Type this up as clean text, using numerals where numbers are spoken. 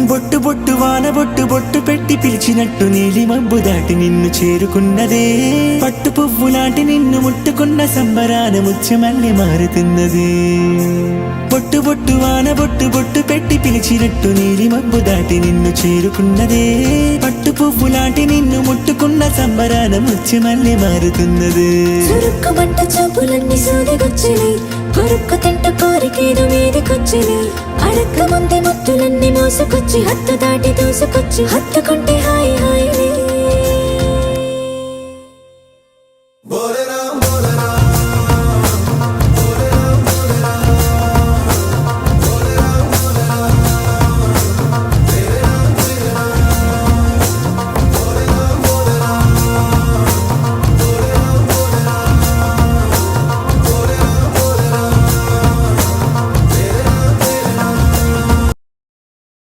బొట్టు బొట్టు వాన బొట్టు బొట్టు పెట్టి పిలిచినట్టు నీలి మబ్బు దాటి నిన్ను చేరుకున్నదే పట్టు పువ్వు లాంటి నిన్ను ముట్టుకున్న సంబరాన ముత్యమల్లె మారుతున్నది బొట్టు బొట్టు వాన బొట్టు బొట్టు పెట్టి పిలిచినట్టు నీలి మబ్బు దాటి నిన్ను చేరుకున్నదే పట్టు పువ్వు లాంటి నిన్ను ముట్టుకున్న సంబరాన ముత్యమల్లె మారుతున్నది చురుక్కుమంట చూపులన్నీ సోదిగొచ్చినాయి కొరుక్కు తింట కోరికేదో మీదికొచ్చినాయి అడక్క ముందే ముత్తులన్నీ మోసుకొచ్చి హత్తు దాటి దూసుకొచ్చి హత్తుకుంటే హాయి